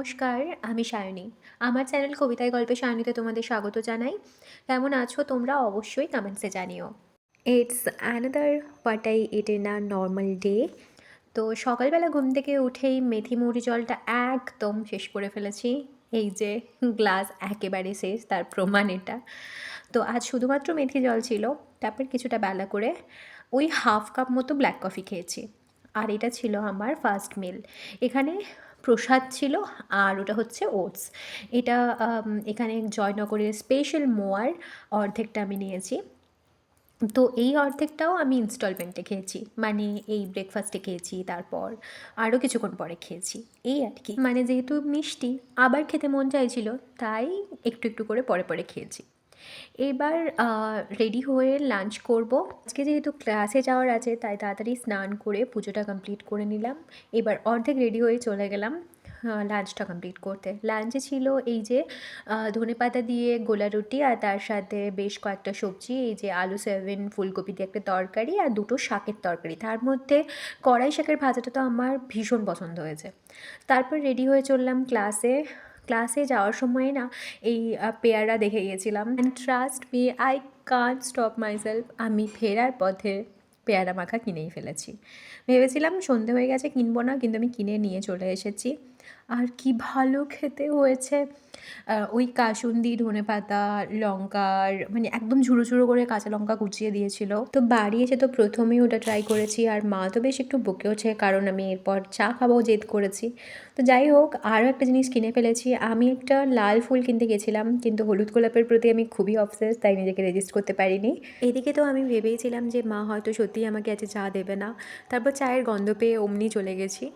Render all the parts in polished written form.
নমস্কার, আমি সায়নী। আমার চ্যানেল কবিতায় গল্পে সায়নীতে তোমাদের স্বাগত জানাই। কেমন আছো তোমরা? অবশ্যই কমেন্টসে জানিও। It's another what I it in a normal day. তো সকালবেলা ঘুম থেকে উঠেই মেথি মৌরি জলটা একদম শেষ করে ফেলেছি। এই যে গ্লাস একেবারে শেষ, তার প্রমাণ এটা। তো আজ শুধুমাত্র মেথি জল ছিল। তারপর কিছুটা বেলা করে ওই হাফ কাপ মতো ব্ল্যাক কফি খেয়েছি। আর এটা ছিল আমার ফার্স্ট মিল। এখানে প্রসাদ ছিল, আর ওটা হচ্ছে ওটস। এটা এখানে জয়নগরের স্পেশাল মোয়ার অর্ধেকটা আমি নিয়েছি। তো এই অর্ধেকটাও আমি ইনস্টলমেন্টে খেয়েছি, মানে এই ব্রেকফাস্টে খেয়েছি, তারপর আরও কিছুক্ষণ পরে খেয়েছি। এই আর কি, মানে যেহেতু মিষ্টি আবার খেতে মন চাইছিল, তাই একটু একটু করে পরে পরে খেয়েছি। এবার রেডি হয়ে লাঞ্চ করব। আজকে যেহেতু ক্লাসে যাওয়ার আছে, তাই তাড়াতাড়ি স্নান করে পুজোটা কমপ্লিট করে নিলাম। এবার অর্ধেক রেডি হয়ে চলে গেলাম লাঞ্চটা কমপ্লিট করতে। লাঞ্চে ছিল এই যে ধনেপাতা দিয়ে গোলা রুটি, আর তার সাথে বেশ কয়েকটা সবজি, এই যে আলু সয়াবিন ফুলকপি দিয়ে একটা তরকারি, আর দুটো শাকের তরকারি। তার মধ্যে কড়াই শাকের ভাজাটা তো আমার ভীষণ পছন্দ হয়েছে। তারপর রেডি হয়ে চললাম ক্লাসে। ক্লাসে যাওয়ার সময় না এই পেয়ারা দেখে গিয়েছিলাম, and trust me, I can't stop myself. আমি ফেরার পথে পেয়ারা মাখা কিনেই ফেলেছি। ভেবেছিলাম সন্ধে হয়ে গেছে কিনবো না, কিন্তু আমি কিনে নিয়ে চলে এসেছি। আর কি ভালো খেতে হয়েছে! ওই কাসুন্দি ধনেপাতা লঙ্কার, মানে একদম ঝুড়ো ঝুড়ো করে কাঁচা লঙ্কা কুচিয়ে দিয়েছিল। তো বাড়ি এসে তো প্রথমেই ওটা ট্রাই করেছি, আর মা তো বেশ একটু বকেওছে, কারণ আমি এরপর চা খাবো জেদ করেছি। তো যাই হোক, আরও একটা জিনিস কিনে ফেলেছি। আমি একটা লাল ফুল কিনতে গেছিলাম, কিন্তু হলুদ গোলাপের প্রতি আমি খুবই অবসেস, তাই নিজেকে রেজিস্ট করতে পারিনি। এদিকে তো আমি ভেবেইছিলাম যে মা হয়তো সত্যিই আমাকে আজ চা দেবে না। তারপর চায়ের গন্ধ পেয়ে অমনি চলে গেছি।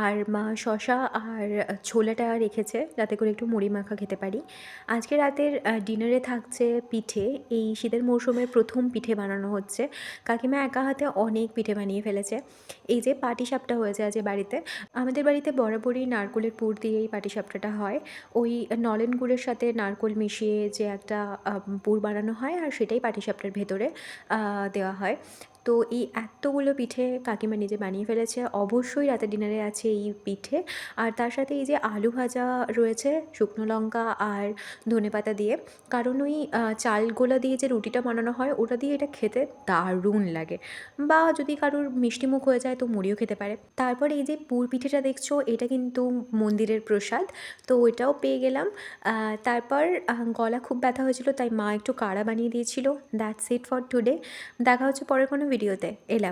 আর মা শসা আর ছোলাটা রেখেছে যাতে করে একটু মুড়ি মাখা খেতে পারি। আজকে রাতের ডিনারে থাকছে পিঠে। এই শীতের মরশুমে প্রথম পিঠে বানানো হচ্ছে। কাকিমা একা হাতে অনেক পিঠে বানিয়ে ফেলেছে। এই যে পাটিসাপটা হয়েছে আজ বাড়িতে। আমাদের বাড়িতে বরাবরই নারকোলের পুর দিয়েই পাটিসাপটাটা হয়। ওই নলেন গুড়ের সাথে নারকোল মিশিয়ে যে একটা পুর বানানো হয়, আর সেটাই পাটিসাপটার ভেতরে দেওয়া হয়। তো এই এতগুলো পিঠে কাকিমা নিজে বানিয়ে ফেলেছে। অবশ্যই রাতের ডিনারে আছে এই পিঠে, আর তার সাথে এই যে আলু ভাজা রয়েছে শুকনো লঙ্কা আর ধনেপাতা দিয়ে। কারণ ওই চালগোলা দিয়ে যে রুটিটা বানানো হয়, ওটা দিয়ে এটা খেতে দারুণ লাগে। বা যদি কারোর মিষ্টিমুখ হয়ে যায় তো মুড়িও খেতে পারে। তারপর এই যে পুর পিঠেটা দেখছো, এটা কিন্তু মন্দিরের প্রসাদ, তো ওইটাও পেয়ে গেলাম। তারপর গলা খুব ব্যথা হয়েছিল, তাই মা একটু কাড়া বানিয়ে দিয়েছিল। That's it for today. দেখা হচ্ছে পরের কোনো ভিডিওতে। এলাম।